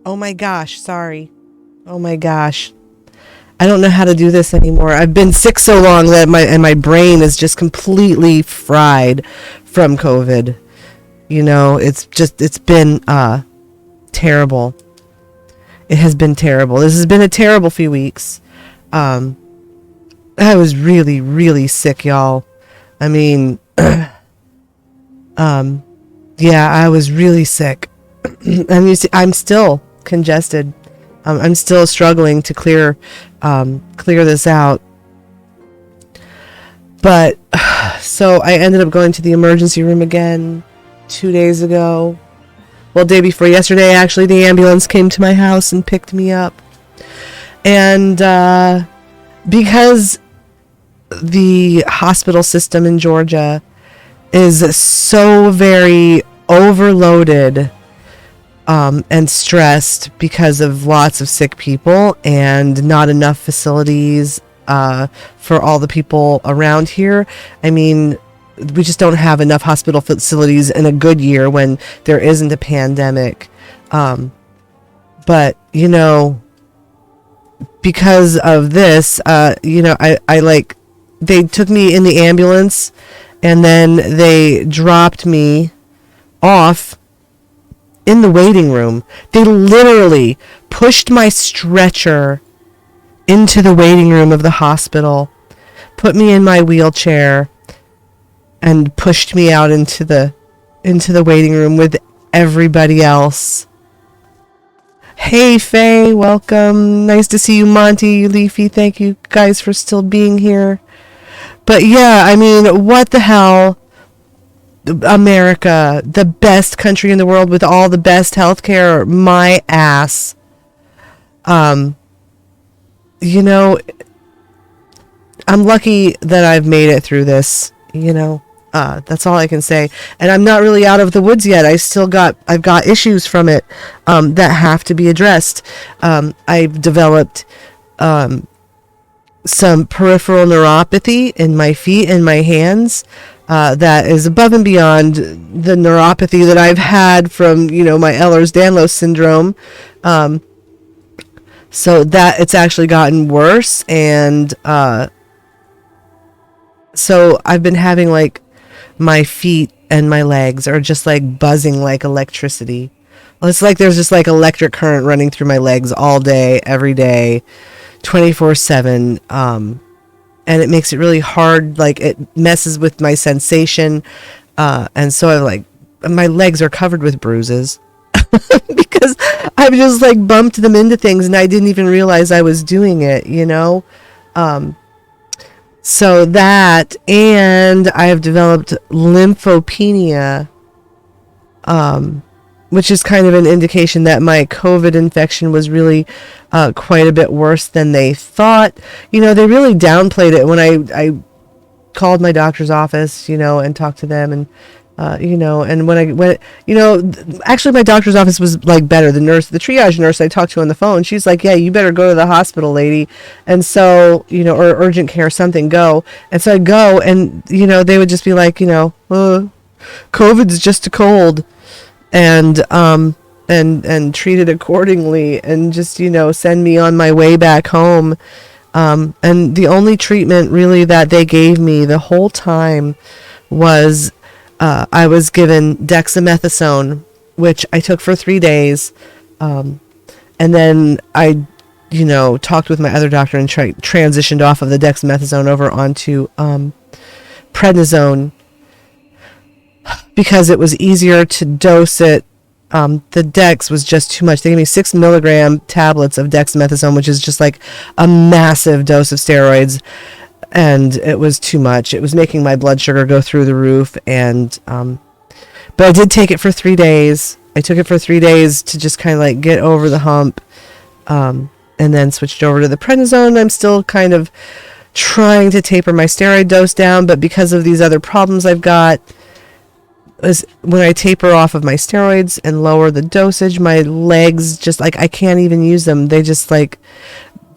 Oh my gosh, sorry. Oh my gosh. I don't know how to do this anymore. I've been sick so long that my brain is just completely fried from COVID. It's been terrible. It has been terrible. This has been a terrible few weeks. I was really, really sick, y'all. I mean, yeah, I was really sick. I'm still congested. I'm still struggling to clear this out. But so I ended up going to the emergency room again 2 days ago. Well, day before yesterday, actually, the ambulance came to my house and picked me up. And because the hospital system in Georgia is so very overloaded and stressed because of lots of sick people and not enough facilities for all the people around here. I mean, we just don't have enough hospital facilities in a good year when there isn't a pandemic. But, because of this, they took me in the ambulance and then they dropped me off in the waiting room. They literally pushed my stretcher into the waiting room of the hospital, put me in my wheelchair, and pushed me out into the waiting room with everybody else. Hey Faye, welcome. Nice to see you, Monty, Leafy. Thank you guys for still being here. But yeah, I mean, what the hell? America, the best country in the world with all the best healthcare, my ass. I'm lucky that I've made it through this, that's all I can say. And I'm not really out of the woods yet. I've got issues from it, that have to be addressed. I've developed, some peripheral neuropathy in my feet and my hands, that is above and beyond the neuropathy that I've had from, my Ehlers-Danlos syndrome. So that it's actually gotten worse. And, so I've been having my feet and my legs are just buzzing like electricity. Well, it's like there's just electric current running through my legs all day, every day, 24/7. And it makes it really hard. It messes with my sensation. And so my legs are covered with bruises because I've just bumped them into things and I didn't even realize I was doing it, So that, and I have developed lymphopenia, which is kind of an indication that my COVID infection was really quite a bit worse than they thought. They really downplayed it when I called my doctor's office, and talked to them, and And when I went, actually my doctor's office was like better. The triage nurse I talked to on the phone, she's like, yeah, you better go to the hospital, lady. And so, or urgent care, something, go. And so I go, and, they would just be like, COVID's just a cold, and treat it accordingly, and just, send me on my way back home. And the only treatment really that they gave me the whole time was, I was given dexamethasone, which I took for 3 days. And then I, talked with my other doctor and transitioned off of the dexamethasone over onto prednisone, because it was easier to dose it. The dex was just too much. They gave me 6 milligram tablets of dexamethasone, which is just like a massive dose of steroids. And it was too much. It was making my blood sugar go through the roof. And, but I did take it for 3 days. I took it for 3 days to just kind of like get over the hump. And then switched over to the prednisone. I'm still kind of trying to taper my steroid dose down, but because of these other problems I've got, is when I taper off of my steroids and lower the dosage, my legs just like, I can't even use them. They just like,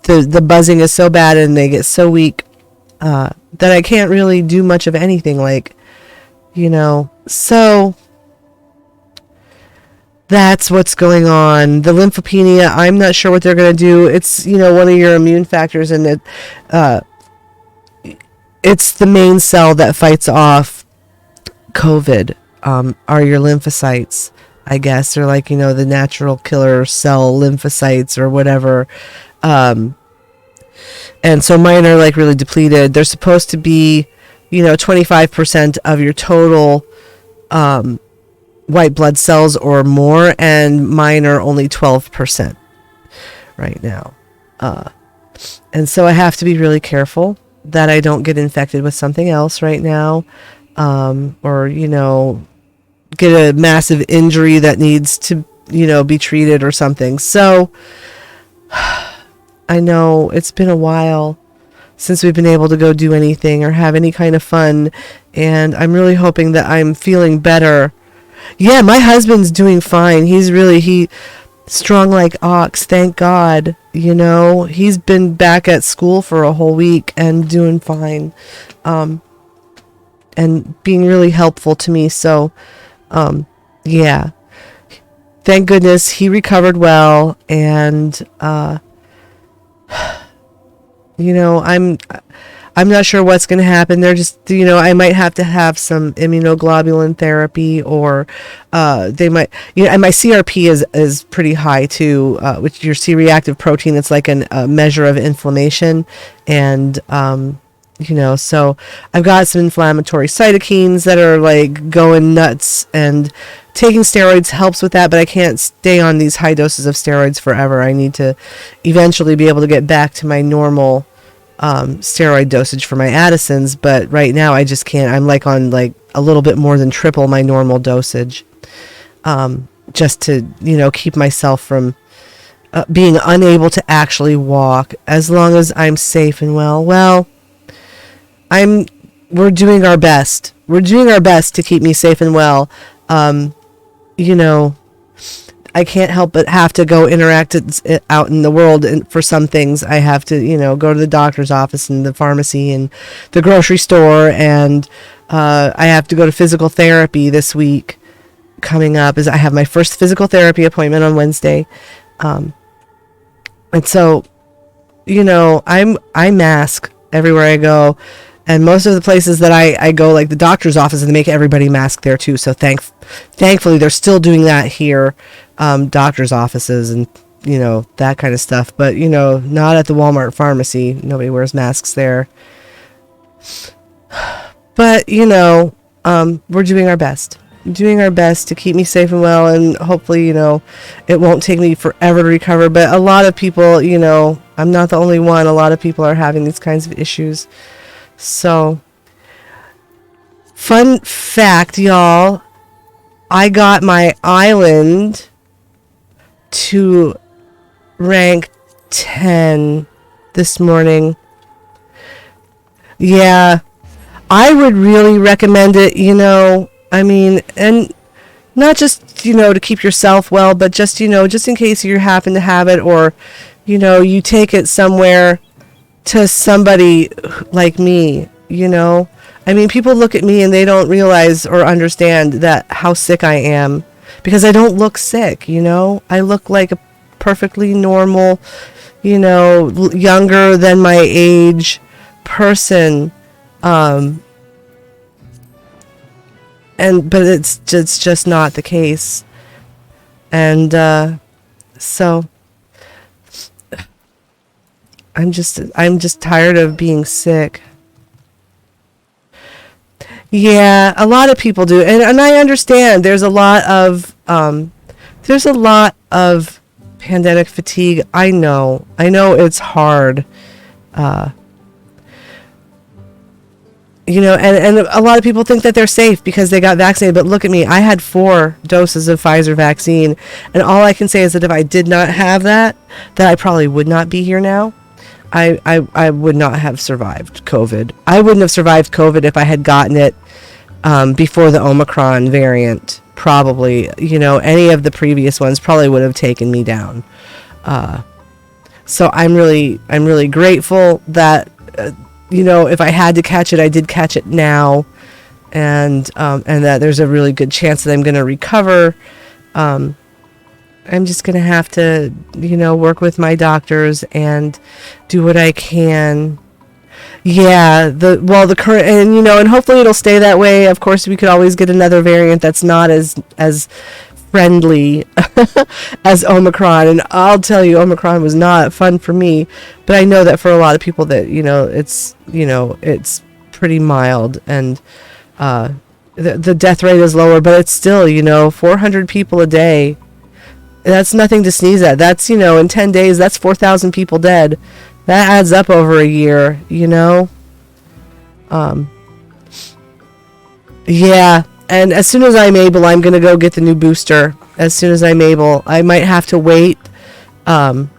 the buzzing is so bad and they get so weak that I can't really do much of anything, like, so that's what's going on. The lymphopenia, I'm not sure what they're going to do. It's, one of your immune factors, and it's the main cell that fights off COVID, are your lymphocytes, I guess. They're like, the natural killer cell lymphocytes or whatever. And so mine are like really depleted. They're supposed to be, 25% of your total white blood cells or more, and mine are only 12% right now. And so I have to be really careful that I don't get infected with something else right now, or, get a massive injury that needs to, be treated or something. So I know it's been a while since we've been able to go do anything or have any kind of fun, and I'm really hoping that I'm feeling better. Yeah, my husband's doing fine. He's strong like ox, thank God. He's been back at school for a whole week and doing fine, and being really helpful to me. So, yeah, thank goodness he recovered well, and I'm not sure what's going to happen. They're just, I might have to have some immunoglobulin therapy, or they might, and my CRP is pretty high too, which your C-reactive protein. It's like a measure of inflammation, and so I've got some inflammatory cytokines that are like going nuts, and taking steroids helps with that, but I can't stay on these high doses of steroids forever. I need to eventually be able to get back to my normal steroid dosage for my Addisons, but right now I just can't. I'm like on like a little bit more than triple my normal dosage, just to, keep myself from being unable to actually walk, as long as I'm safe and well. Well, we're doing our best. We're doing our best to keep me safe and well. I can't help but have to go interact out in the world, and for some things I have to, go to the doctor's office and the pharmacy and the grocery store, and I have to go to physical therapy this week. Coming up is I have my first physical therapy appointment on Wednesday, and so, I mask everywhere I go. And most of the places that I go, like the doctor's office, and they make everybody mask there too. So thankfully, they're still doing that here, doctor's offices and, that kind of stuff. But, not at the Walmart pharmacy. Nobody wears masks there. But, we're doing our best. Doing our best to keep me safe and well. And hopefully, it won't take me forever to recover. But a lot of people, I'm not the only one. A lot of people are having these kinds of issues. So, fun fact, y'all, I got my island to rank 10 this morning. Yeah, I would really recommend it. I mean, and not just, to keep yourself well, but just, just in case you happen to have it, or, you take it somewhere to somebody like me, I mean, people look at me and they don't realize or understand that how sick I am, because I don't look sick, I look like a perfectly normal, younger than my age person. But it's just not the case. And so I'm just tired of being sick. Yeah, a lot of people do. And I understand there's a lot of pandemic fatigue. I know it's hard. And a lot of people think that they're safe because they got vaccinated. But look at me. I had 4 doses of Pfizer vaccine. And all I can say is that if I did not have that I probably would not be here now. I would not have survived COVID. I wouldn't have survived COVID if I had gotten it before the Omicron variant. Probably, any of the previous ones probably would have taken me down. So I'm really grateful that, if I had to catch it, I did catch it now, and that there's a really good chance that I'm going to recover. I'm just going to have to, work with my doctors and do what I can. Yeah, the current, and hopefully it'll stay that way. Of course, we could always get another variant that's not as friendly as Omicron, and I'll tell you, Omicron was not fun for me, but I know that for a lot of people that it's pretty mild, and the death rate is lower, but it's still 400 people a day. That's nothing to sneeze at. That's in 10 days, that's 4,000 people dead. That adds up over a year. Yeah. And as soon as I'm able, I'm going to go get the new booster. As soon as I'm able. I might have to wait. I'm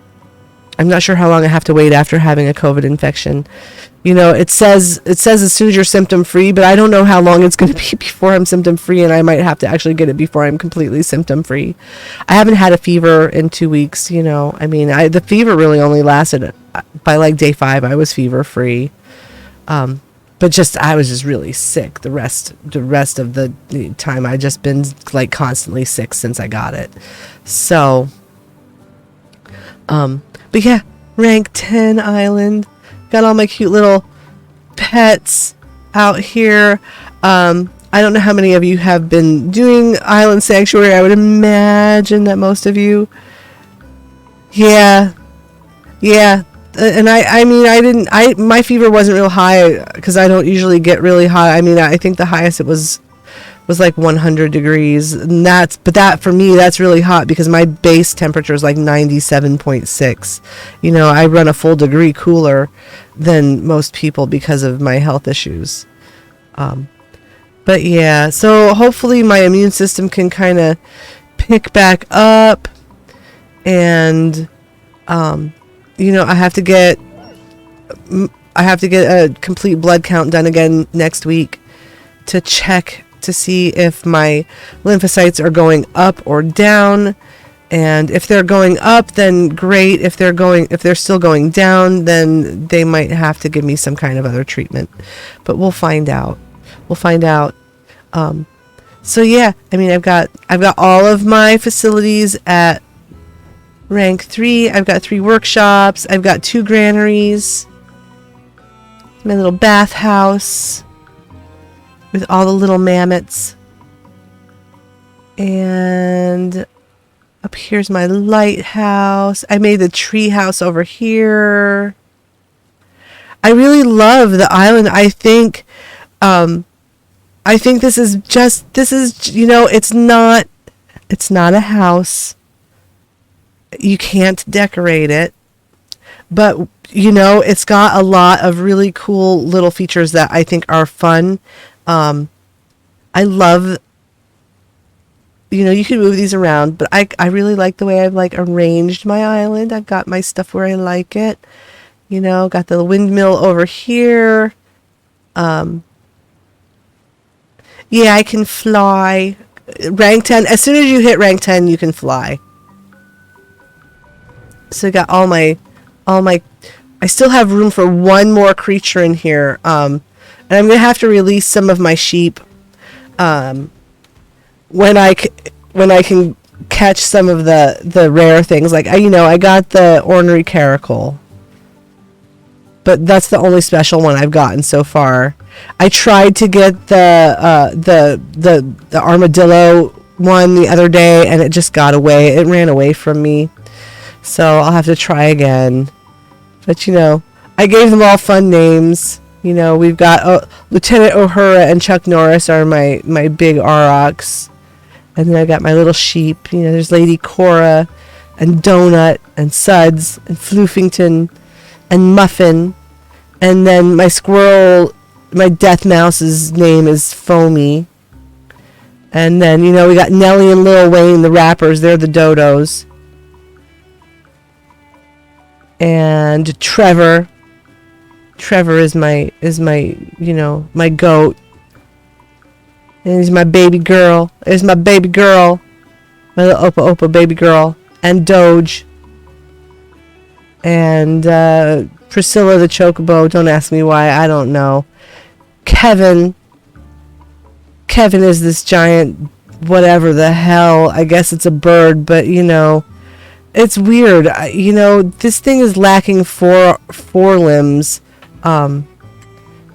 not sure how long I have to wait after having a COVID infection. It says as soon as you're symptom free, but I don't know how long it's going to be before I'm symptom free, and I might have to actually get it before I'm completely symptom free. I haven't had a fever in 2 weeks. I mean, the fever really only lasted by like day 5. I was fever free. But I was just really sick the rest of the time. I just been like constantly sick since I got it. So, but yeah, rank 10 island. Got all my cute little pets out here. I don't know how many of you have been doing Island Sanctuary. I would imagine that most of you. Yeah. And my fever wasn't real high because I don't usually get really high. I mean, I think the highest it was like 100 degrees. And but that for me, that's really hot because my base temperature is like 97.6. I run a full degree cooler than most people because of my health issues. But yeah, so hopefully my immune system can kind of pick back up, and I have to get a complete blood count done again next week to check to see if my lymphocytes are going up or down. And if they're going up, then great. If they're still going down, then they might have to give me some kind of other treatment. But we'll find out. So yeah, I mean, I've got all of my facilities at rank 3. I've got 3 workshops. I've got 2 granaries. My little bathhouse with all the little mammoths. And up here's my lighthouse. I made the tree house over here. I really love the island. I think this is it's not a house. You can't decorate it, but it's got a lot of really cool little features that I think are fun. I love, you can move these around, but I really like the way I've like arranged my island. I've got my stuff where I like it. Got the windmill over here. Yeah, I can fly. Rank 10. As soon as you hit rank 10, you can fly. So I got all my I still have room for one more creature in here. And I'm going to have to release some of my sheep when I can catch some of the rare things. Like I got the ornery caracal. But that's the only special one I've gotten so far. I tried to get the armadillo one the other day, and it just got away. It ran away from me. So I'll have to try again. But I gave them all fun names. We've got Lieutenant Uhura and Chuck Norris are my big aurochs. And then I got my little sheep. There's Lady Cora and Donut and Suds and Floofington and Muffin. And then my squirrel, my death mouse's name is Foamy. And then, we got Nellie and Lil Wayne, the rappers. They're the dodos. And Trevor. Trevor is my my goat. And he's my baby girl. There's my baby girl. My little Opa Opa baby girl. And Doge. And Priscilla the Chocobo. Don't ask me why. I don't know. Kevin. Kevin is this giant whatever the hell. I guess it's a bird, but it's weird. This thing is lacking four limbs,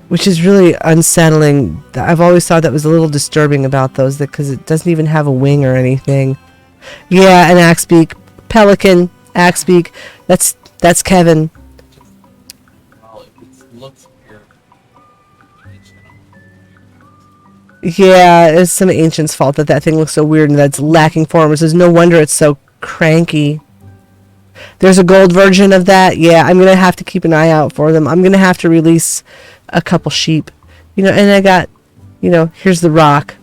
which is really unsettling. I've always thought that was a little disturbing about those, because it doesn't even have a wing or anything. Yeah, an Axebeak. Pelican. Axebeak. That's Kevin. Well, it looks weird. Yeah, it's some ancient's fault that thing looks so weird and that's lacking form. It's no wonder it's so cranky. There's a gold version of that. Yeah, I'm going to have to keep an eye out for them. I'm going to have to release a couple sheep. And I got, here's the rock.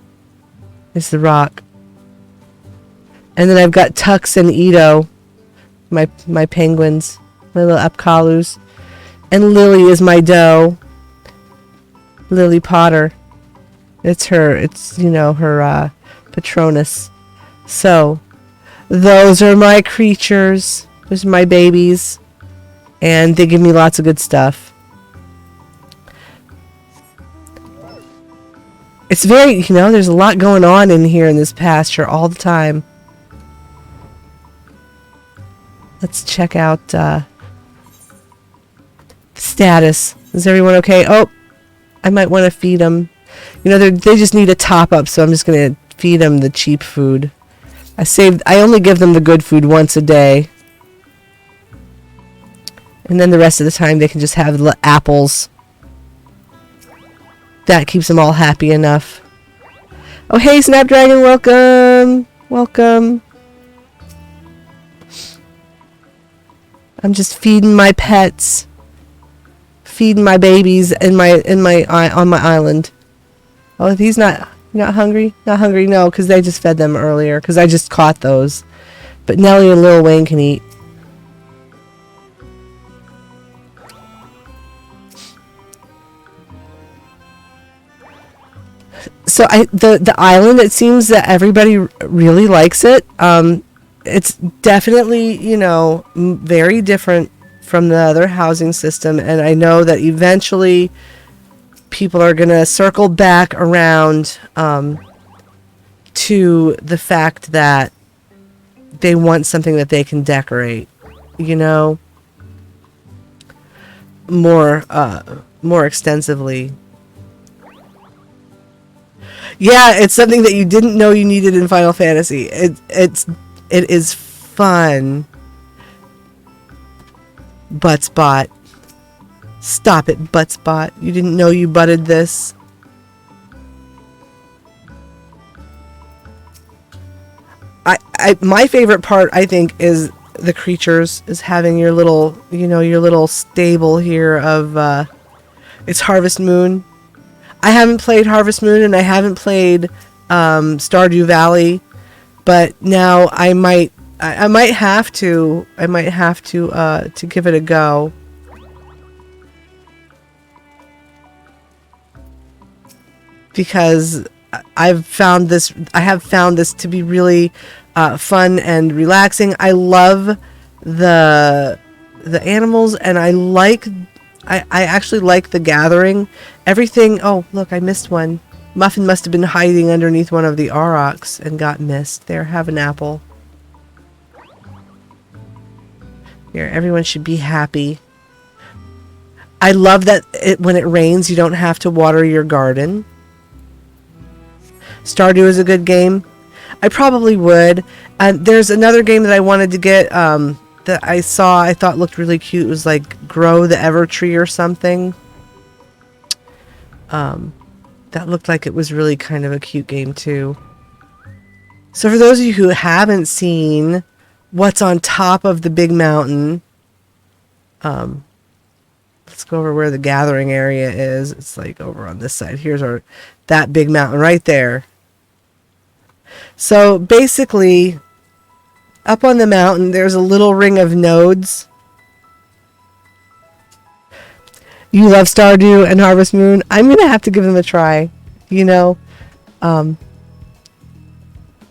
Here's the rock. And then I've got Tux and Ito, my penguins, my little Apkalus. And Lily is my doe. Lily Potter. It's her Patronus. So, those are my creatures. Those are my babies. And they give me lots of good stuff. It's very, there's a lot going on in here in this pasture all the time. Let's check out status. Is everyone okay? Oh, I might want to feed them. They just need a top up, so I'm just going to feed them the cheap food. I only give them the good food once a day. And then the rest of the time they can just have the apples. That keeps them all happy enough. Oh, hey, Snapdragon, welcome. Welcome. I'm just feeding my pets. Feeding my babies on my island. Oh, he's not hungry? Not hungry, no, because they just fed them earlier, because I just caught those. But Nellie and Lil Wayne can eat. So the island, it seems that everybody really likes it. It's definitely, very different from the other housing system, and I know that eventually people are going to circle back around to the fact that they want something that they can decorate, more extensively. Yeah, it's something that you didn't know you needed in Final Fantasy. It is fun. Buttspot. Stop it, Buttspot. You didn't know you butted this. My favorite part, I think, is the creatures, is having your little, your little stable here of, it's Harvest Moon. I haven't played Harvest Moon and I haven't played Stardew Valley, but now I might have to give it a go. Because I've found this. I have found this to be really fun and relaxing. I love the animals, and I actually like the gathering. Everything. Oh, look, I missed one. Muffin must have been hiding underneath one of the aurochs and got missed. There, have an apple. Here, everyone should be happy. I love that when it rains, you don't have to water your garden. Stardew is a good game. I probably would. There's another game that I wanted to get that I saw I thought looked really cute. It was like Grow the Evertree or something. That looked like it was really kind of a cute game too. So for those of you who haven't seen what's on top of the big mountain, let's go over where the gathering area is. It's like over on this side. Here's that big mountain right there. So basically, up on the mountain, there's a little ring of nodes. You love Stardew and Harvest Moon. I'm going to have to give them a try. You know,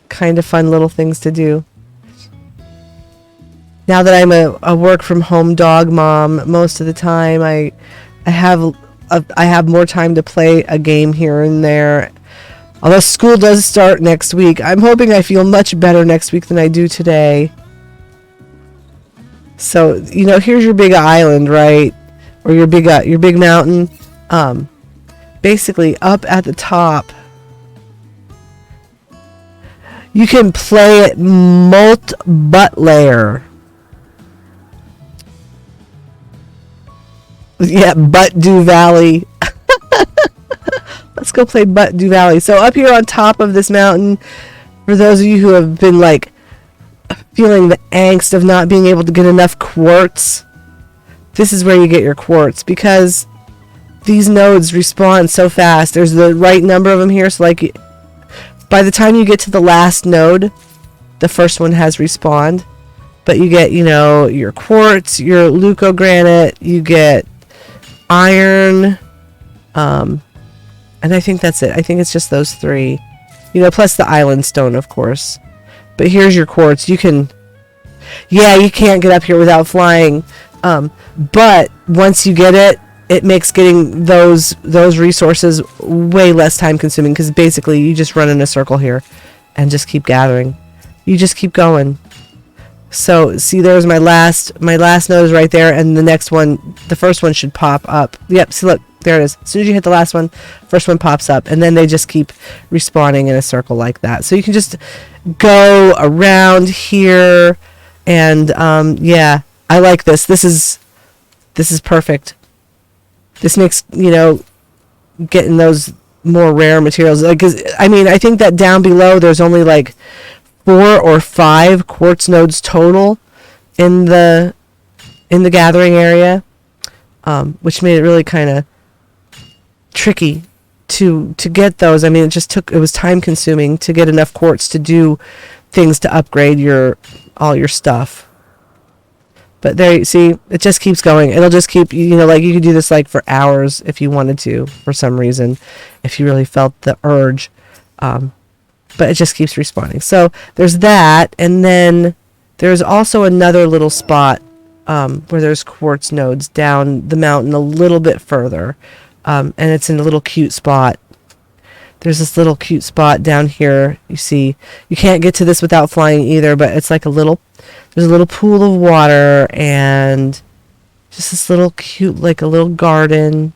kind of fun little things to do. Now that I'm a work from home dog mom, most of the time I have more time to play a game here and there. Although school does start next week, I'm hoping I feel much better next week than I do today. So, you know, here's your big island, right? Or your big mountain. Basically, up at the top, you can play it multi-butt-layer. Yeah, Butt-Do Valley. Let's go play Butt-Do Valley. So up here on top of this mountain, for those of you who have been like feeling the angst of not being able to get enough quartz, this is where you get your quartz, because these nodes respawn so fast. There's the right number of them here, so like by the time you get to the last node, the first one has respawned. But you get, you know, your quartz, your leucogranite, you get iron, and I think that's it. I think it's just those three, you know, plus the island stone, of course. But here's your quartz. You can't get up here without flying, but once you get it, it makes getting those resources way less time consuming, because basically you just run in a circle here and just keep gathering. You just keep going. So see, there's my last node is right there, and the next one, the first one should pop up. Yep, see, look, there it is. As soon as you hit the last one, first one pops up, and then they just keep respawning in a circle like that. So you can just go around here, and yeah, I like this. This is perfect. This makes, you know, getting those more rare materials. Like, 'cause, I mean, I think that down below there's only like 4 or 5 quartz nodes total in the gathering area, which made it really kind of tricky to get those. I mean, it was time consuming to get enough quartz to do things to upgrade all your stuff. But there, you see, it just keeps going. It'll just keep, you know, like you could do this like for hours if you wanted to, for some reason, if you really felt the urge. But it just keeps respawning. So there's that, and then there's also another little spot where there's quartz nodes down the mountain a little bit further, and it's in a little cute spot. There's this little cute spot down here. You see, you can't get to this without flying either, but it's like there's a little pool of water, and just this little cute, like a little garden,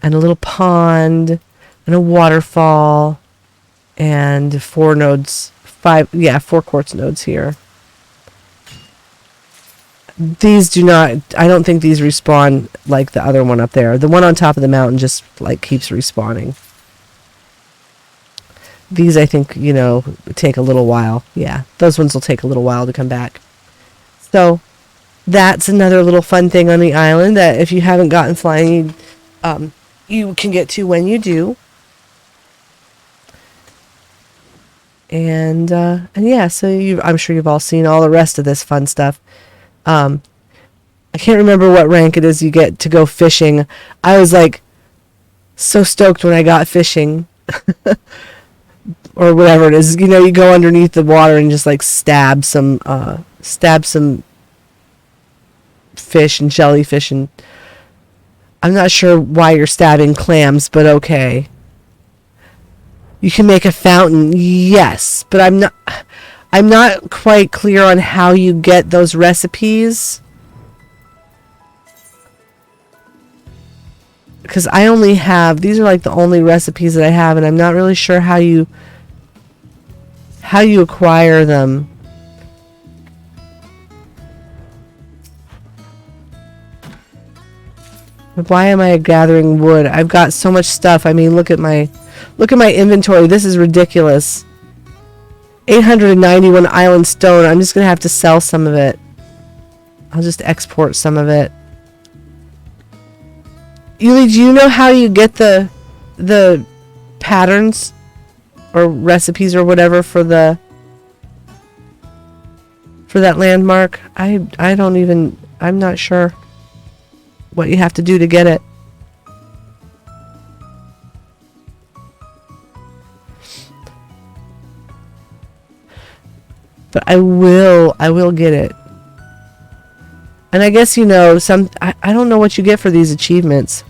and a little pond, and a waterfall, and 4 quartz nodes here. These I don't think these respawn like the other one up there. The one on top of the mountain just like keeps respawning. These, I think, you know, take a little while. Yeah, those ones will take a little while to come back. So that's another little fun thing on the island that if you haven't gotten flying, you can get to when you do. And yeah, so I'm sure you've all seen all the rest of this fun stuff. I can't remember what rank it is you get to go fishing. I was like so stoked when I got fishing. or whatever it is. You know, you go underneath the water and just like stab some fish and jellyfish, and I'm not sure why you're stabbing clams, but okay. You can make a fountain, yes, but I'm not quite clear on how you get those recipes. Because I only have, these are like the only recipes that I have, and I'm not really sure how you acquire them. Why am I gathering wood? I've got so much stuff. I mean, look at my inventory. This is ridiculous. 891 island stone. I'm just going to have to sell some of it. I'll just export some of it. Yuli, do you know how you get the patterns or recipes or whatever for that landmark? I don't even, I'm not sure what you have to do to get it. But I will get it. And I guess, you know, I don't know what you get for these achievements.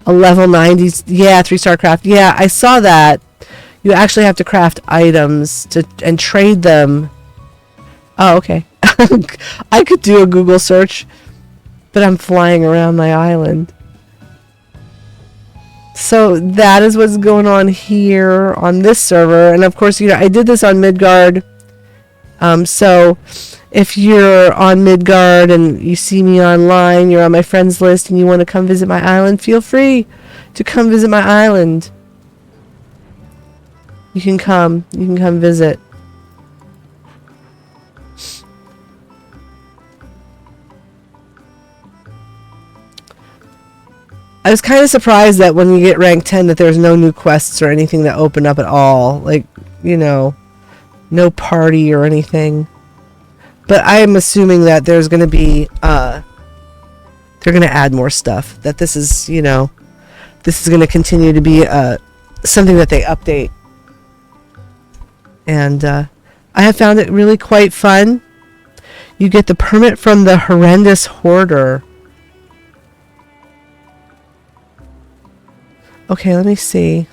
A level 90, yeah, 3-star craft. Yeah, I saw that. You actually have to craft items and trade them. Oh, okay. I could do a Google search, but I'm flying around my island. So that is what's going on here on this server. And of course, you know, I did this on Midgard. So if you're on Midgard and you see me online, you're on my friends list and you want to come visit my island, feel free to come visit my island. You can come visit. I was kind of surprised that when you get rank 10 that there's no new quests or anything that open up at all. Like, you know, no party or anything. But I am assuming that there's going to be, they're going to add more stuff. That this is, you know, this is going to continue to be something that they update. And I have found it really quite fun. You get the permit from the horrendous hoarder. Okay, let me see.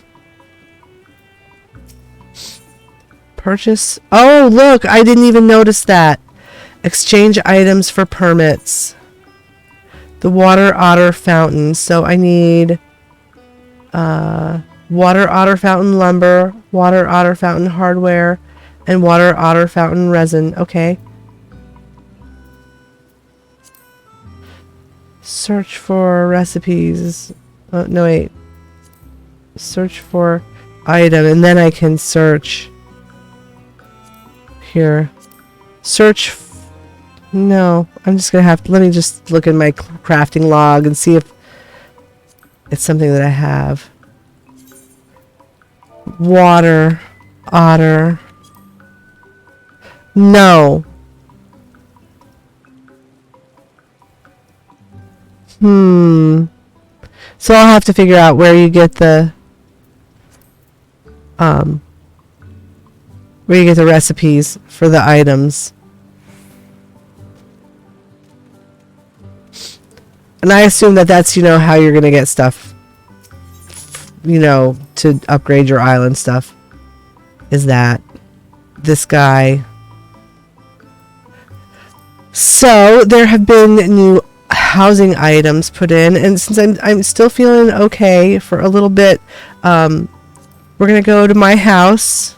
Purchase. Oh, look, I didn't even notice that. Exchange items for permits. The water otter fountain. So I need water otter fountain lumber, water otter fountain hardware, and water otter fountain resin. Okay. Search for recipes. Oh, no, wait. Search for item, and then I can search here. Search. No, I'm just gonna have to, let me just look in my crafting log and see if it's something that I have. Water otter. No. So I'll have to figure out where you get the recipes for the items. And I assume that that's, you know, how you're going to get stuff, you know, to upgrade your island stuff. Is that this guy. So there have been new housing items put in, and since I'm still feeling okay for a little bit, we're gonna go to my house,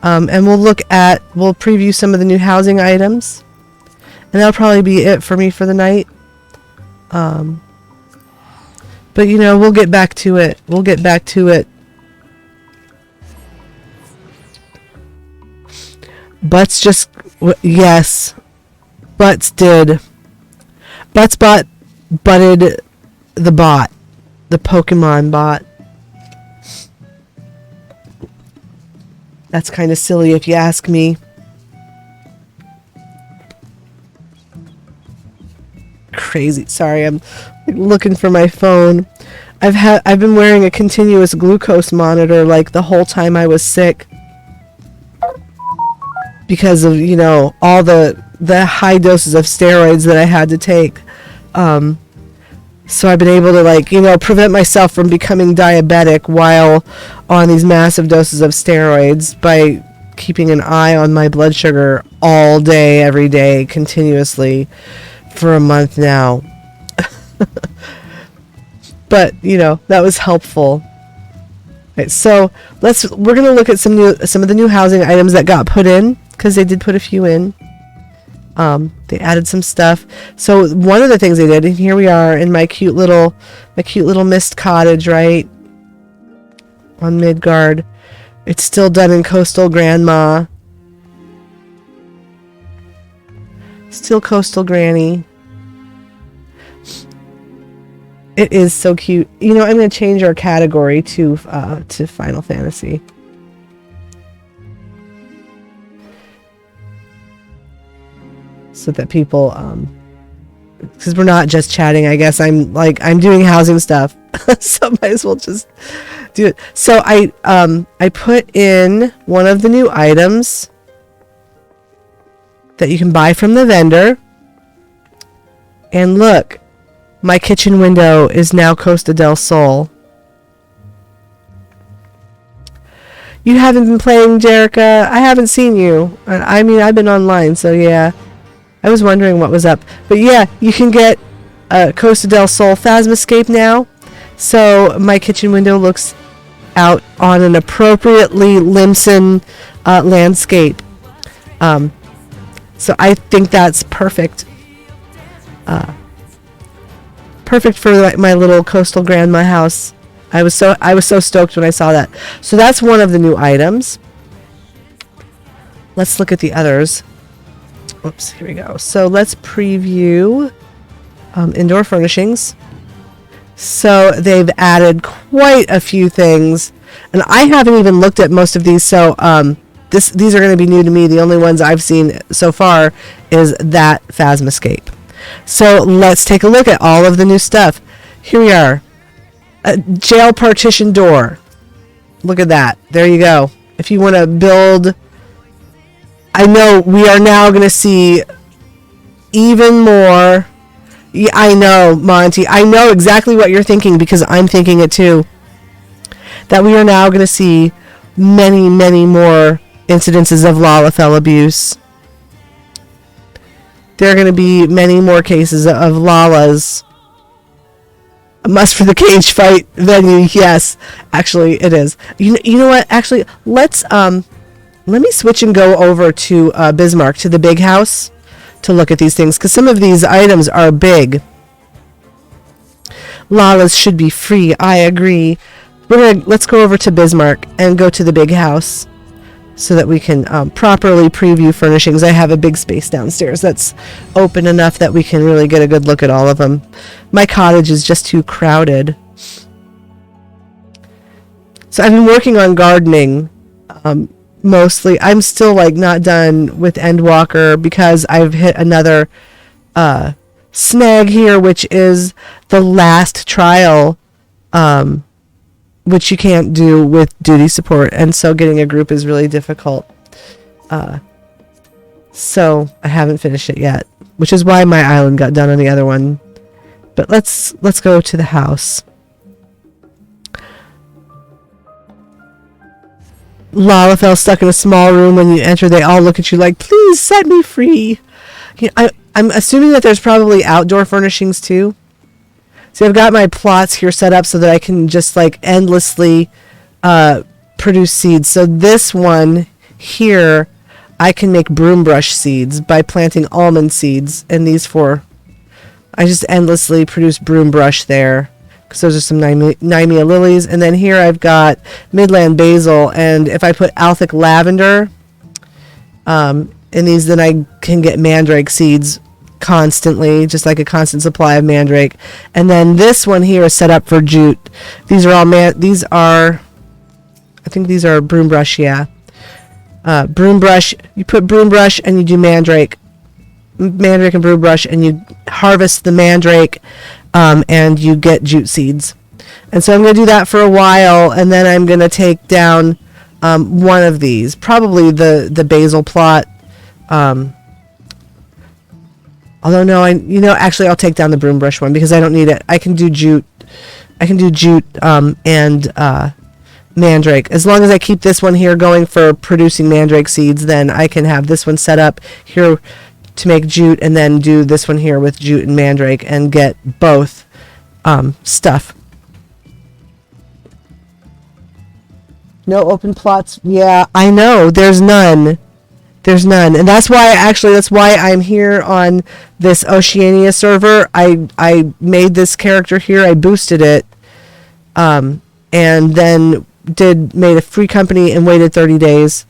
and we'll preview some of the new housing items, and that'll probably be it for me for the night. But you know, we'll get back to it. Butts just, yes, Butts did. Butts butted the bot, the Pokemon bot. That's kind of silly if you ask me. Crazy. Sorry, I'm looking for my phone. I've been wearing a continuous glucose monitor like the whole time I was sick because of, you know, all the high doses of steroids that I had to take. So I've been able to, like, you know, prevent myself from becoming diabetic while on these massive doses of steroids by keeping an eye on my blood sugar all day, every day, continuously for a month now. But, you know, that was helpful. Right, so we're going to look at some of the new housing items that got put in, because they did put a few in. They added some stuff. So one of the things they did, and here we are in my cute little mist cottage, right on Midgard. It's still done in coastal grandma. Still coastal granny. It is so cute. You know, I'm going to change our category to Final Fantasy. So that people, because we're not just chatting, I guess I'm doing housing stuff, so might as well just do it. So I put in one of the new items that you can buy from the vendor, and look, my kitchen window is now Costa del Sol. You haven't been playing, Jerica? I haven't seen you. I mean, I've been online, so yeah. I was wondering what was up. But yeah, you can get Costa del Sol Phasmascape now. So my kitchen window looks out on an appropriately Limson landscape. So I think that's perfect. Perfect for my little coastal grandma house. I was so stoked when I saw that. So that's one of the new items. Let's look at the others. Oops, here we go. So let's preview indoor furnishings. So they've added quite a few things, and I haven't even looked at most of these. So these are going to be new to me. The only ones I've seen so far is that Phasmascape. So let's take a look at all of the new stuff. Here we are. A jail partition door. Look at that. There you go. If you want to build... I know we are now going to see even more. Yeah, I know, Monty. I know exactly what you're thinking because I'm thinking it too. That we are now going to see many, many more incidences of Lalafell abuse. There are going to be many more cases of Lala's. A must for the cage fight venue. Yes, actually, it is. You know what? Actually, let me switch and go over to Bismarck, to the big house, to look at these things, because some of these items are big. Lala's should be free. I agree. Let's go over to Bismarck and go to the big house so that we can properly preview furnishings. I have a big space downstairs that's open enough that we can really get a good look at all of them. My cottage is just too crowded. So I've been working on gardening. Mostly, I'm still not done with Endwalker because I've hit another snag here, which is the last trial, which you can't do with duty support, and so getting a group is really difficult. So I haven't finished it yet, which is why my island got done on the other one. But let's go to the house. Lalafell stuck in a small room. When you enter, they all look at you like, please set me free. I'm assuming that there's probably outdoor furnishings too. See, I've got my plots here set up so that I can just endlessly produce seeds. So this one here, I can make broom brush seeds by planting almond seeds. And these four, I just endlessly produce broom brush there. Because those are some Nymea lilies. And then here I've got Midland basil. And if I put Althic lavender in these, then I can get mandrake seeds constantly, just like a constant supply of mandrake. And then this one here is set up for jute. These are all I think these are broom brush, yeah. Broom brush, you put broom brush and you do mandrake and broom brush, and you harvest the mandrake, and you get jute seeds. And so I'm going to do that for a while, and then I'm going to take down one of these, probably the basil plot. Although no, actually I'll take down the broom brush one because I don't need it. I can do jute. And mandrake. As long as I keep this one here going for producing mandrake seeds, then I can have this one set up here to make jute, and then do this one here with jute and mandrake and get both stuff. No open plots. Yeah, I know. There's none. There's none. And that's why I'm here on this Oceania server. I made this character here. I boosted it. And then made a free company and waited 30 days.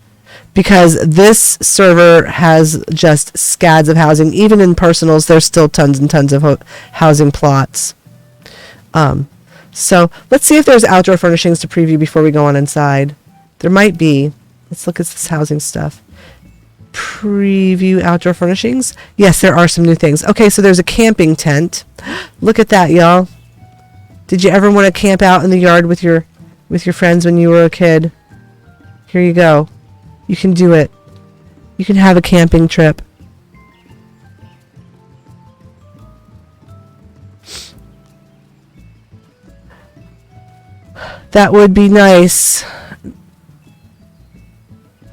Because this server has just scads of housing. Even in personals, there's still tons and tons of housing plots. So let's see if there's outdoor furnishings to preview before we go on inside. There might be. Let's look at this housing stuff. Preview outdoor furnishings. Yes, there are some new things. Okay, so there's a camping tent. Look at that, y'all. Did you ever want to camp out in the yard with your friends when you were a kid? Here you go. You can do it. You can have a camping trip. That would be nice.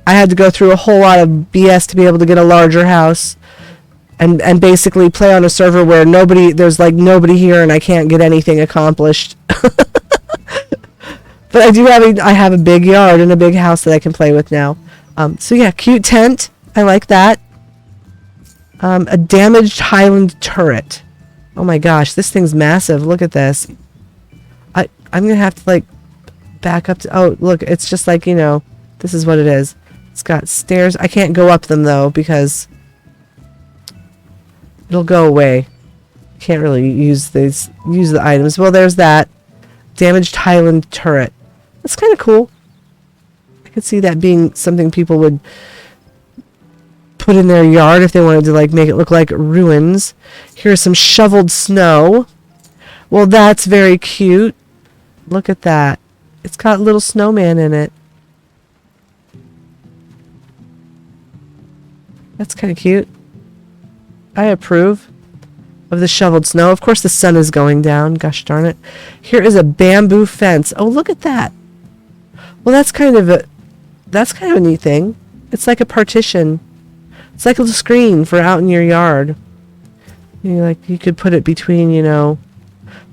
I had to go through a whole lot of BS to be able to get a larger house and basically play on a server where there's like nobody here and I can't get anything accomplished. But I have a big yard and a big house that I can play with now. So yeah, cute tent. I like that. A damaged Highland turret. Oh my gosh, this thing's massive. Look at this. I'm going to have to like back up to... Oh, look, it's just like, this is what it is. It's got stairs. I can't go up them though because it'll go away. Can't really use the items. Well, there's that. Damaged Highland turret. That's kind of cool. I could see that being something people would put in their yard if they wanted to like make it look like ruins. Here's some shoveled snow. Well, that's very cute. Look at that. It's got a little snowman in it. That's kind of cute. I approve of the shoveled snow. Of course, the sun is going down. Gosh darn it. Here is a bamboo fence. Oh, look at that. Well, that's kind of a neat thing. It's like a partition. It's like a little screen for out in your yard. You could put it between,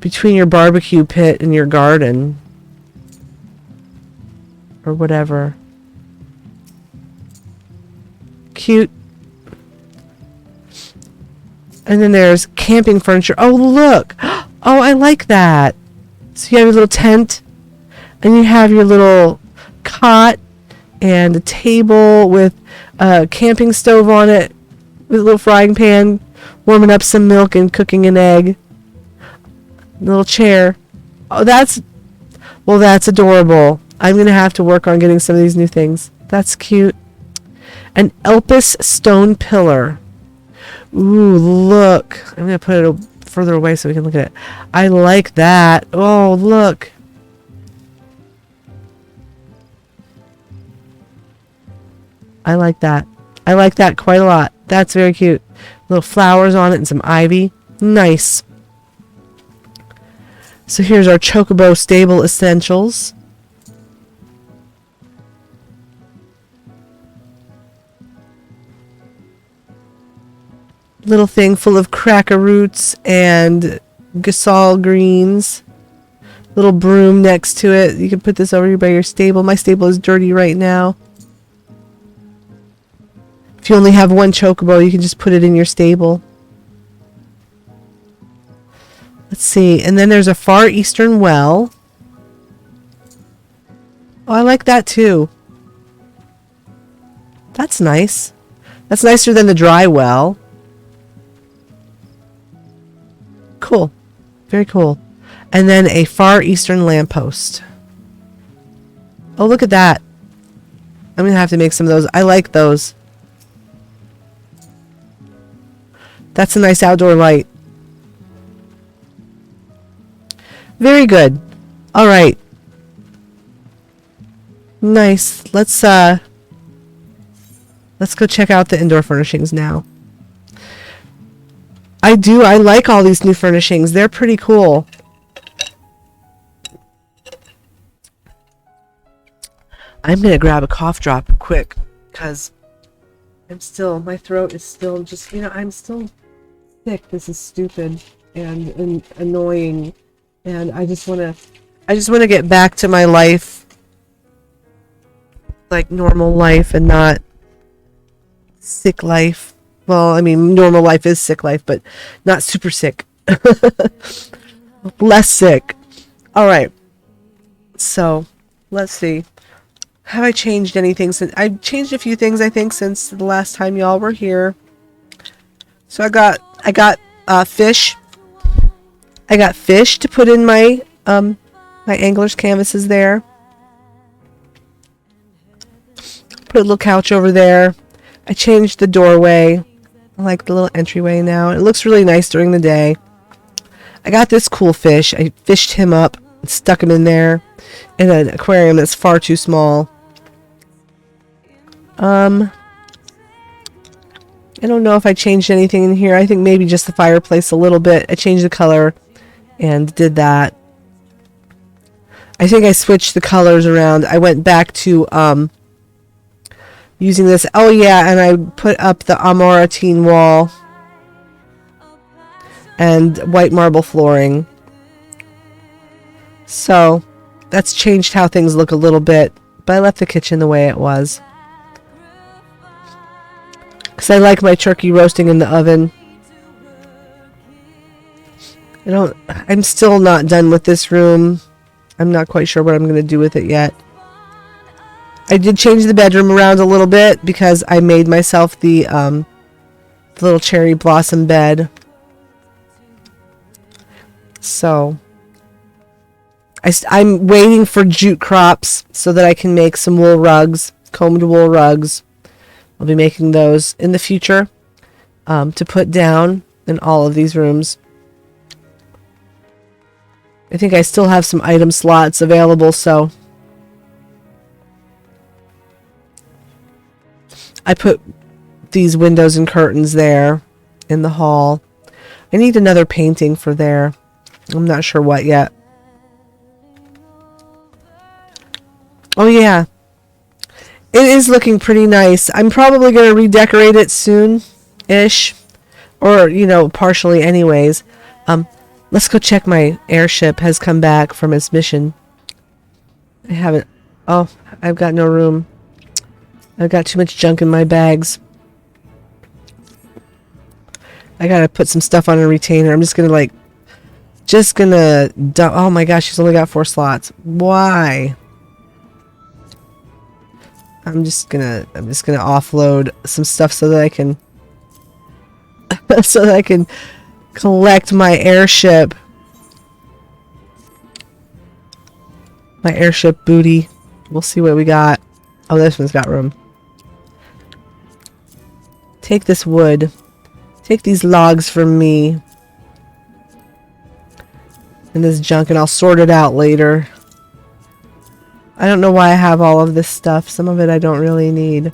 between your barbecue pit and your garden. Or whatever. Cute. And then there's camping furniture. Oh, look. Oh, I like that. So you have your little tent. And you have your little cot. And a table with a camping stove on it. With a little frying pan. Warming up some milk and cooking an egg. A little chair. Oh, that's adorable. I'm going to have to work on getting some of these new things. That's cute. An Elpis stone pillar. Ooh, look. I'm going to put it further away so we can look at it. I like that. Oh, look. I like that. I like that quite a lot. That's very cute. Little flowers on it and some ivy. Nice. So here's our Chocobo Stable Essentials. Little thing full of cracker roots and gasol greens. Little broom next to it. You can put this over by your stable. My stable is dirty right now. If you only have one chocobo, you can just put it in your stable. Let's see. And then there's a Far Eastern well. Oh, I like that too. That's nice. That's nicer than the dry well. Cool. Very cool. And then a Far Eastern lamppost. Oh, look at that. I'm going to have to make some of those. I like those. That's a nice outdoor light. Very good. All right. Nice. Let's go check out the indoor furnishings now. I like all these new furnishings. They're pretty cool. I'm gonna grab a cough drop quick because my throat is still just, I'm still sick. This is stupid and annoying, and I just wanna get back to my life, like normal life, and not sick life. Well, I mean, normal life is sick life, but not super sick. Less sick. All right. So, let's see. Have I changed anything since? I've changed a few things, I think, since the last time y'all were here. So I got fish. I got fish to put in my my angler's canvases there. Put a little couch over there. I changed the doorway. I like the little entryway now. It looks really nice during the day. I got this cool fish. I fished him up and stuck him in there in an aquarium that's far too small. I don't know if I changed anything in here. I think maybe just the fireplace a little bit. I changed the color and did that. I think I switched the colors around. I went back to using this. Oh yeah, and I put up the Amoratine wall and white marble flooring. So that's changed how things look a little bit, but I left the kitchen the way it was. Because I like my turkey roasting in the oven. I'm still not done with this room. I'm not quite sure what I'm going to do with it yet. I did change the bedroom around a little bit because I made myself the little cherry blossom bed. So I'm waiting for jute crops so that I can make some wool rugs, combed wool rugs. I'll be making those in the future to put down in all of these rooms. I think I still have some item slots available, so I put these windows and curtains there in the hall. I need another painting for there. I'm not sure what yet. Oh yeah. It is looking pretty nice. I'm probably going to redecorate it soon-ish. Or, partially anyways. Let's go check my airship has come back from its mission. I haven't... Oh, I've got no room. I've got too much junk in my bags. I gotta put some stuff on a retainer. I'm just gonna, dump... Oh my gosh, she's only got 4 slots. Why? I'm just gonna offload some stuff so that I can collect my airship. My airship booty. We'll see what we got. Oh, this one's got room. Take this wood. Take these logs from me. And this junk, and I'll sort it out later. I don't know why I have all of this stuff. Some of it I don't really need.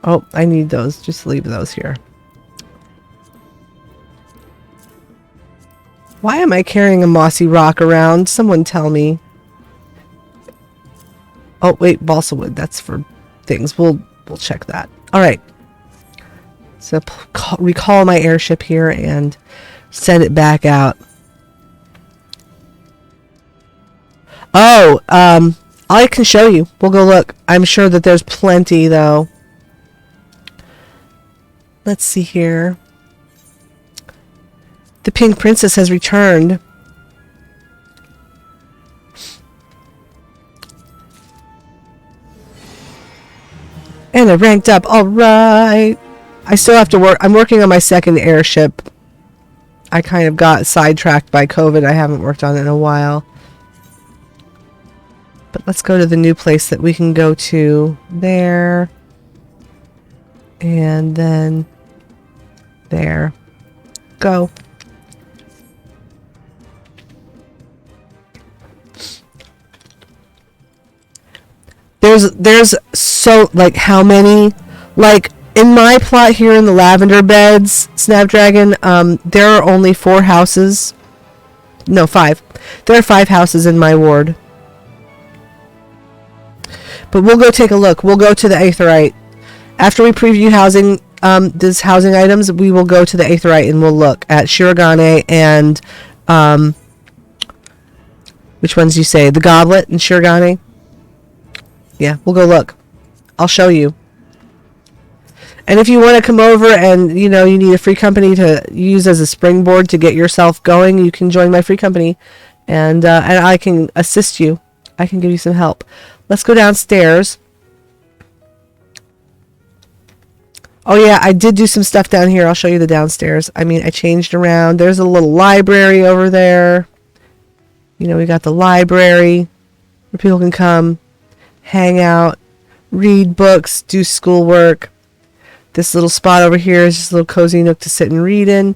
Oh, I need those. Just leave those here. Why am I carrying a mossy rock around? Someone tell me. Oh, wait, balsa wood. That's for things. We'll check that. All right. So recall my airship here and send it back out. Oh, I can show you. We'll go look. I'm sure that there's plenty, though. Let's see here. The Pink Princess has returned. And I ranked up. All right. I still have to work. I'm working on my second airship. I kind of got sidetracked by COVID. I haven't worked on it in a while. But let's go to the new place that we can go to there. And then there. Go. There's so, like, how many, like, in my plot here in the Lavender Beds, Snapdragon, there are only 4 houses. No, 5. There are 5 houses in my ward. But we'll go take a look. We'll go to the Aetheryte. After we preview housing, these housing items, we will go to the Aetheryte and we'll look at Shirogane and, which ones do you say? The Goblet and Shirogane? Yeah, we'll go look. I'll show you. And if you want to come over and, you know, you need a free company to use as a springboard to get yourself going, you can join my free company. And I can assist you. I can give you some help. Let's go downstairs. Oh yeah, I did do some stuff down here. I'll show you the downstairs. I mean, I changed around. There's a little library over there. You know, we got the library where people can come, hang out, read books, do schoolwork. This little spot over here is just a little cozy nook to sit and read in.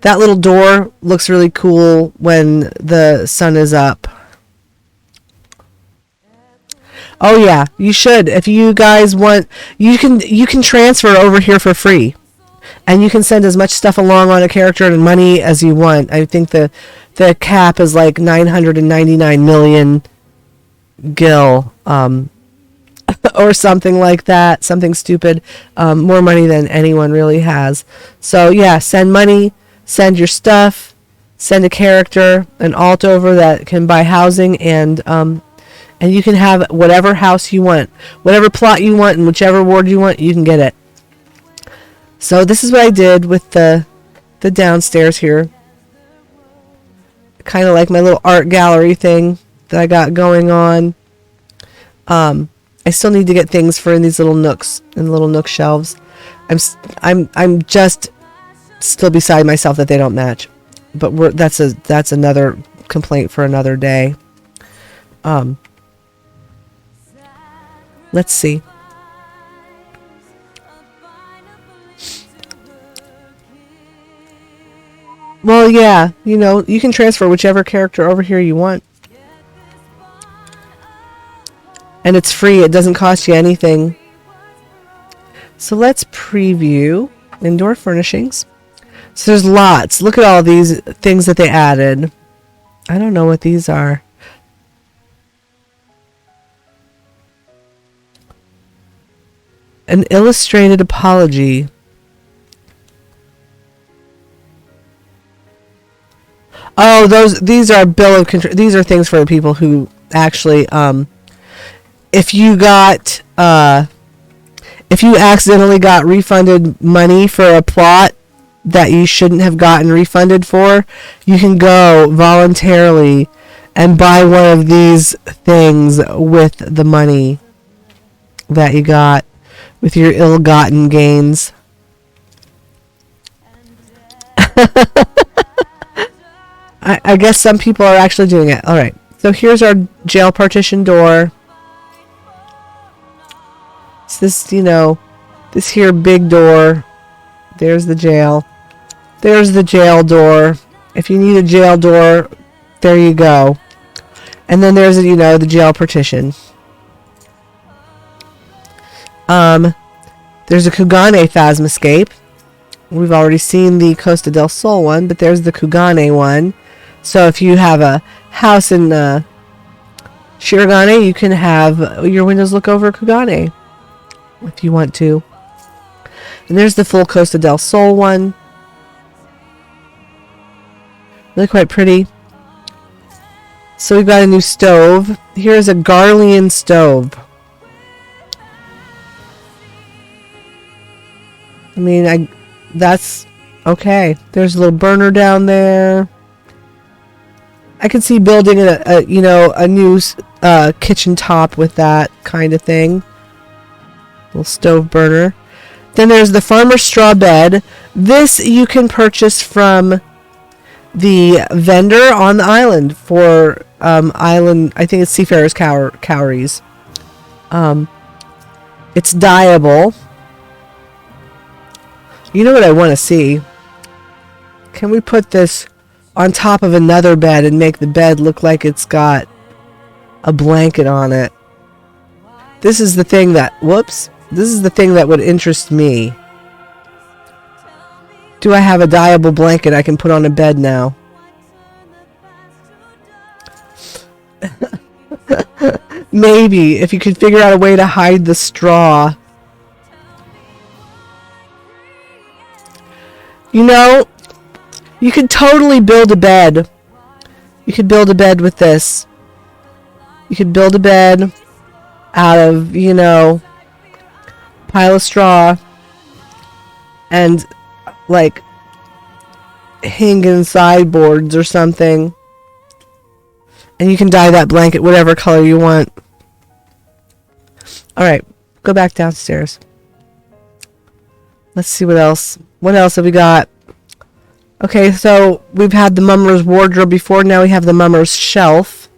That little door looks really cool when the sun is up. Oh yeah, you should. If you guys want, you can transfer over here for free. And you can send as much stuff along on a character and money as you want. I think the cap is like 999 million gil. Or something like that. Something stupid. More money than anyone really has. So yeah, send money, send your stuff, send a character, an alt over that can buy housing, and you can have whatever house you want. Whatever plot you want and whichever ward you want, you can get it. So this is what I did with the downstairs here. Kind of like my little art gallery thing that I got going on. I still need to get things for in these little nooks and little nook shelves. I'm just still beside myself that they don't match. But that's another complaint for another day. Let's see. Well, yeah, you know, you can transfer whichever character over here you want. And it's free. It doesn't cost you anything. So let's preview indoor furnishings. So there's lots. Look at all these things that they added. I don't know what these are. An illustrated apology. Oh, these are bill of control. These are things for the people who actually, if you accidentally got refunded money for a plot that you shouldn't have gotten refunded for, you can go voluntarily and buy one of these things with the money that you got, with your ill-gotten gains. I guess some people are actually doing it. Alright, so here's our jail partition door. It's this, you know, this here big door. There's the jail. There's the jail door. If you need a jail door, there you go. And then there's, you know, the jail partition. There's a Kugane Phasmoscape. We've already seen the Costa del Sol one, but there's the Kugane one. So if you have a house in Shirogane, you can have your windows look over Kugane if you want to. And there's the full Costa del Sol one. Really quite pretty. So we've got a new stove. Here's a Garlean stove. I mean, that's okay. There's a little burner down there. I could see building a new kitchen top with that kind of thing. Little stove burner. Then there's the farmer's straw bed. This you can purchase from the vendor on the island for island. I think it's Seafarers Cowries. It's dyeable. You know what I want to see? Can we put this on top of another bed and make the bed look like it's got a blanket on it? This is the thing that, whoops, this is the thing that would interest me. Do I have a dyeable blanket I can put on a bed now? Maybe, if you could figure out a way to hide the straw. You know, you could totally build a bed. You could build a bed with this. You could build a bed out of, you know, pile of straw and like hanging sideboards or something. And you can dye that blanket whatever color you want. Alright, go back downstairs. Let's see what else. What else have we got? Okay, so we've had the mummer's wardrobe before. Now we have the mummer's shelf.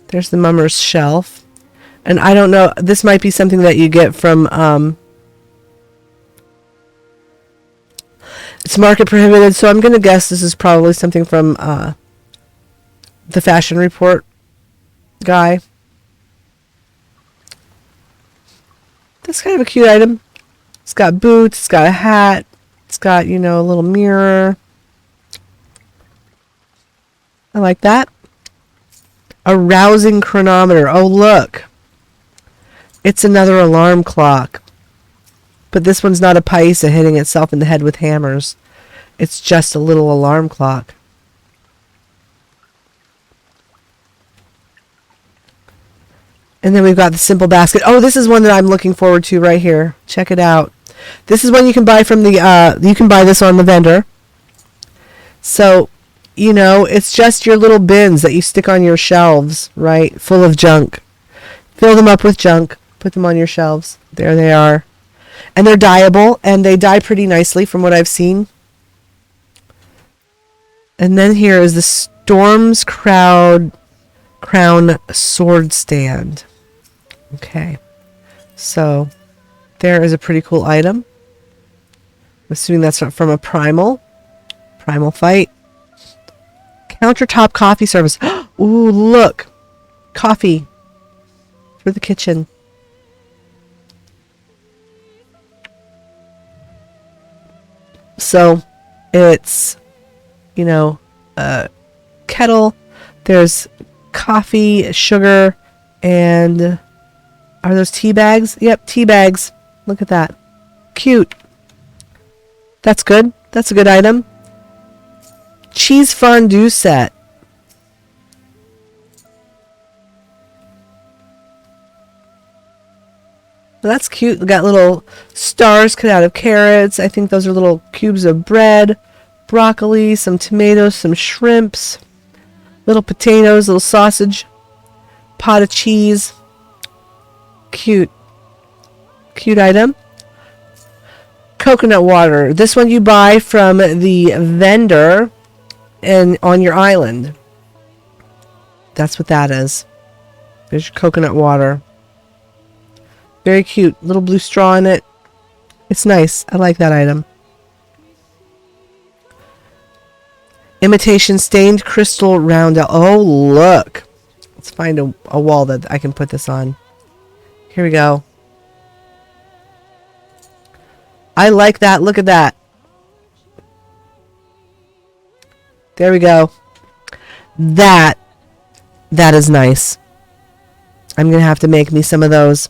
There's the mummer's shelf. And I don't know, this might be something that you get from, it's market prohibited, so I'm going to guess this is probably something from, the Fashion Report guy. That's kind of a cute item. It's got boots, it's got a hat, it's got, you know, a little mirror. I like that. A rousing chronometer. Oh, look. It's another alarm clock. But this one's not a paisa hitting itself in the head with hammers. It's just a little alarm clock. And then we've got the simple basket. Oh, this is one that I'm looking forward to right here. Check it out. This is one you can buy from the, you can buy this on the vendor. So, you know, it's just your little bins that you stick on your shelves, right? Full of junk. Fill them up with junk. Put them on your shelves. There they are. And they're dyeable, and they dye pretty nicely from what I've seen. And then here is the Storm's Crown sword stand. Okay. So, there is a pretty cool item. I'm assuming that's from a Primal Fight. Countertop coffee service. Ooh, look. Coffee for the kitchen. So, it's, you know, a kettle. There's coffee, sugar, and are those tea bags? Yep, tea bags. Look at that. Cute. That's good. That's a good item. Cheese fondue set. Well, that's cute. We got little stars cut out of carrots. I think those are little cubes of bread. Broccoli, some tomatoes, some shrimps. Little potatoes, little sausage. Pot of cheese. Cute. Cute item. Coconut water. This one you buy from the vendor and on your island. That's what that is. There's your coconut water. Very cute. Little blue straw in it. It's nice. I like that item. Imitation stained crystal roundel. Oh, look. Let's find a wall that I can put this on. Here we go. I like that. Look at that. There we go. That is nice. I'm going to have to make me some of those.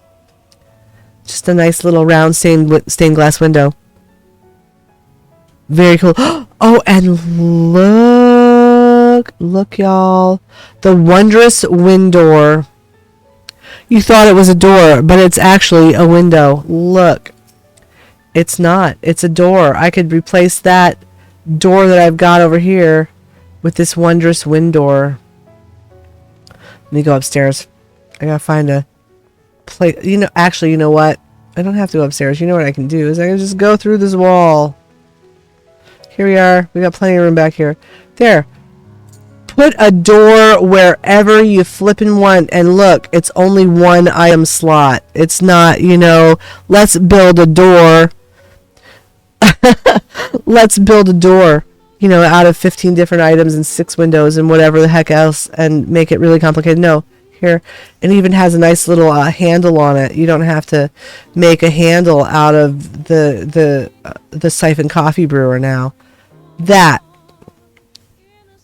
Just a nice little round stained glass window. Very cool. Oh, and look, y'all. The wondrous window. You thought it was a door, but it's actually a window. Look. It's not. It's a door. I could replace that door that I've got over here with this wondrous window. Let me go upstairs. I gotta find a place. You know, actually, you know what? I don't have to go upstairs. You know what I can do is I can just go through this wall. Here we are. We got plenty of room back here. There. Put a door wherever you flippin' want. And look, it's only one item slot. It's not, you know, let's build a door. Let's build a door, you know, out of 15 different items and 6 windows and whatever the heck else and make it really complicated. No. Here, it even has a nice little handle on it. You don't have to make a handle out of the siphon coffee brewer now. That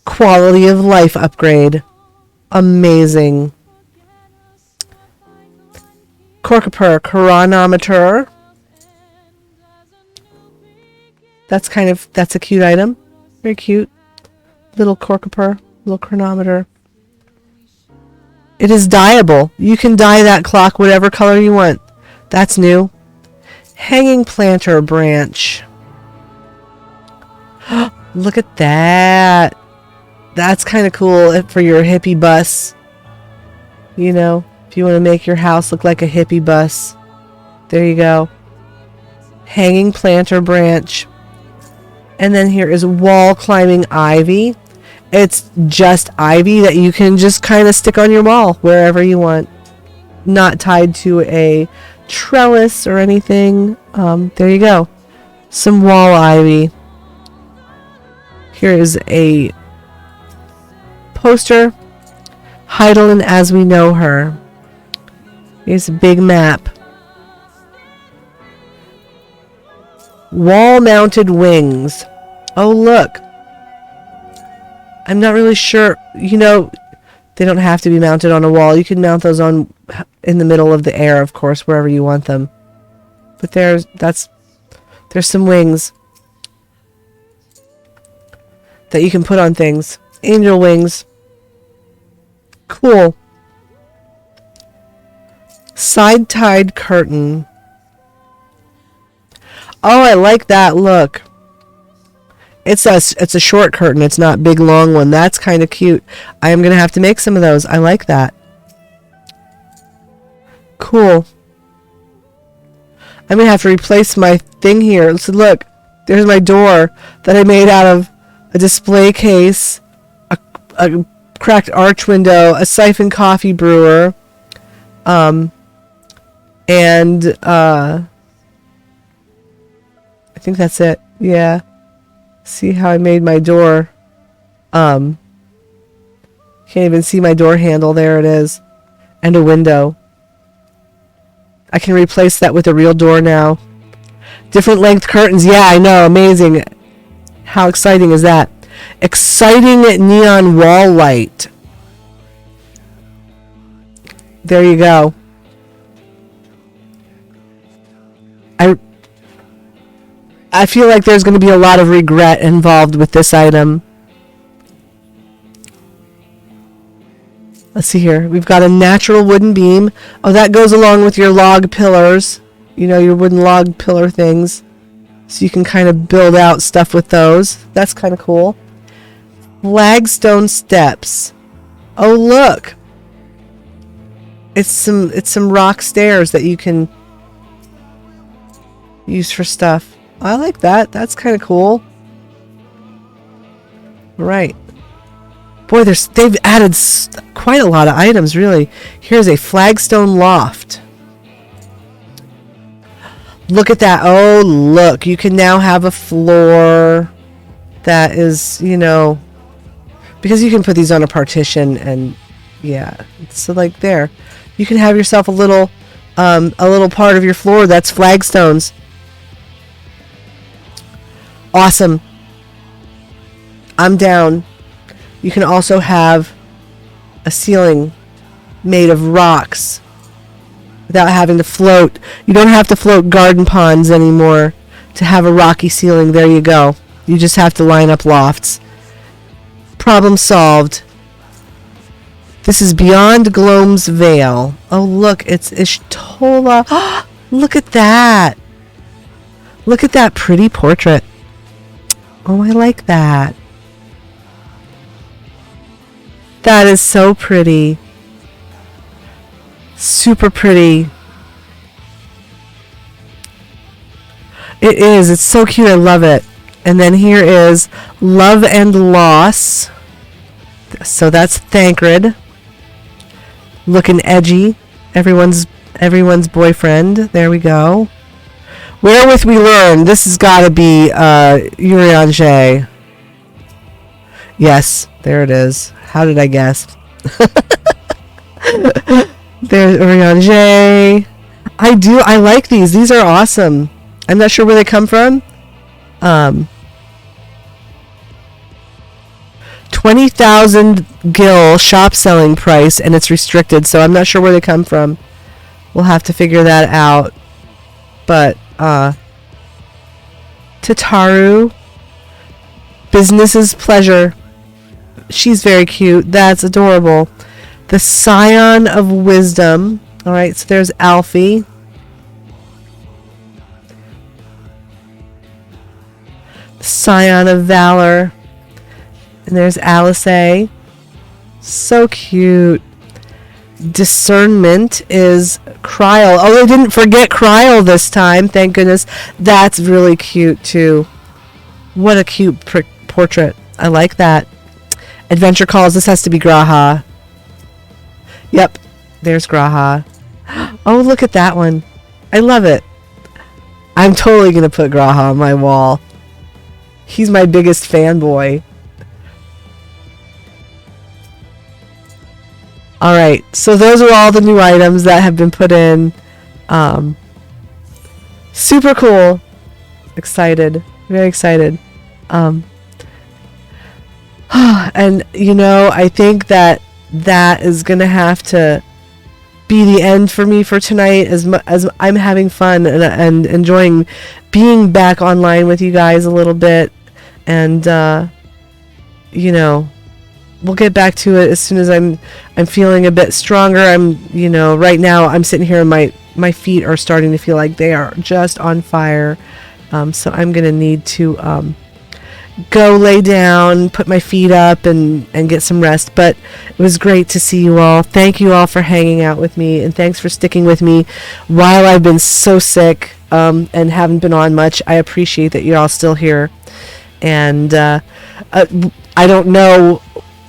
quality of life upgrade, amazing. Corkapur chronometer. That's a cute item. Very cute. Little Corkapur, little chronometer. It is dyeable. You can dye that clock whatever color you want. That's new. Hanging planter branch. Look at that. That's kind of cool for your hippie bus. You know, if you want to make your house look like a hippie bus. There you go. Hanging planter branch. And then here is wall climbing ivy. It's just ivy that you can just kind of stick on your wall wherever you want. Not tied to a trellis or anything. There you go. Some wall ivy. Here is a poster. Heidelin as we know her. Here's a big map. Wall mounted wings. Oh, look. I'm not really sure. You know, they don't have to be mounted on a wall. You can mount those on in the middle of the air, of course, wherever you want them. But there's some wings that you can put on things. Angel wings. Cool. Side-tied curtain. Oh, I like that look. It's a short curtain. It's not big long one. That's kind of cute. I am going to have to make some of those. I like that. Cool. I'm going to have to replace my thing here. So look, there's my door that I made out of a display case, a cracked arch window, a siphon coffee brewer, and I think that's it. Yeah. See how I made my door? Can't even see my door handle. There it is. And a window. I can replace that with a real door now. Different length curtains. Yeah, I know. Amazing. How exciting is that? Exciting neon wall light. There you go. I feel like there's going to be a lot of regret involved with this item. Let's see here. We've got a natural wooden beam. Oh, that goes along with your log pillars. You know, your wooden log pillar things. So you can kind of build out stuff with those. That's kind of cool. Flagstone steps. Oh, look. It's some rock stairs that you can use for stuff. I like that. That's kind of cool. Right. Boy, they've added quite a lot of items, really. Here's a flagstone loft. Look at that. Oh, look. You can now have a floor that is, you know, because you can put these on a partition and, yeah. So, like, there. You can have yourself a little part of your floor that's flagstones. Awesome. I'm down. You can also have a ceiling made of rocks without having to float. You don't have to float garden ponds anymore to have a rocky ceiling. There you go. You just have to line up lofts. Problem solved. This is beyond Gloam's Veil. Oh, look. It's Ishtola. Look at that. Look at that pretty portrait. Oh, I like that. That is so pretty. Super pretty. It is. It's so cute. I love it. And then here is Love and Loss. So that's Thancred. Looking edgy. Everyone's boyfriend. There we go. Wherewith we learn. This has got to be Urianger. Yes, there it is. How did I guess? There's O.m.g. I like these. These are awesome. I'm not sure where they come from. 20,000 gil shop selling price, and it's restricted, so I'm not sure where they come from. We'll have to figure that out. But, Tataru, business's pleasure. She's very cute. That's adorable. The Scion of Wisdom. Alright, so there's Alfie. Scion of Valor. And there's Alice A. So cute. Discernment is Kryl. Oh, they didn't forget Kryl this time. Thank goodness. That's really cute, too. What a cute portrait. I like that. Adventure Calls. This has to be Graha. Yep. There's Graha. Oh, look at that one. I love it. I'm totally going to put Graha on my wall. He's my biggest fanboy. Alright, so those are all the new items that have been put in. Super cool. Excited. Very excited. And, you know, I think that is going to have to be the end for me for tonight, as I'm having fun and enjoying being back online with you guys a little bit. And, you know, we'll get back to it as soon as I'm feeling a bit stronger. You know, right now I'm sitting here and my feet are starting to feel like they are just on fire. So I'm going to need to go lay down, put my feet up and get some rest. But it was great to see you all. Thank you all for hanging out with me, and thanks for sticking with me while I've been so sick and haven't been on much. I appreciate that you're all still here. And I don't know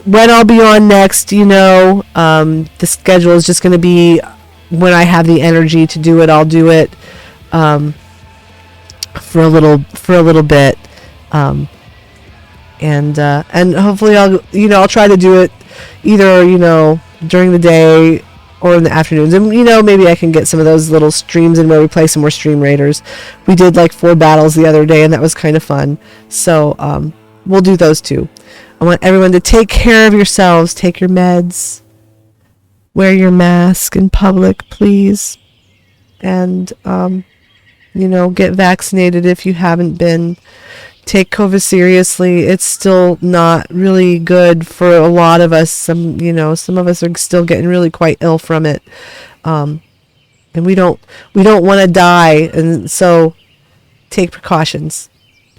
when I'll be on next, you know. The schedule is just going to be when I have the energy to do it. I'll do it for a little bit, and hopefully I'll try to do it either, you know, during the day or in the afternoons. And, you know, maybe I can get some of those little streams in where we play some more Stream Raiders. We did like 4 battles the other day, and that was kind of fun. So we'll do those too. I want everyone to take care of yourselves. Take your meds. Wear your mask in public, please. And, you know, get vaccinated if you haven't been. Take COVID seriously. It's still not really good for a lot of us. Some of us are still getting really quite ill from it. And we don't want to die. And so take precautions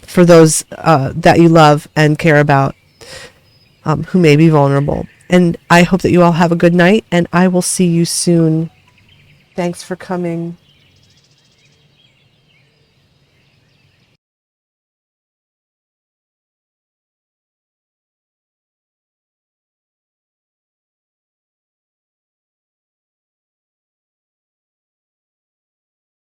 for those that you love and care about, who may be vulnerable. And I hope that you all have a good night, and I will see you soon. Thanks for coming.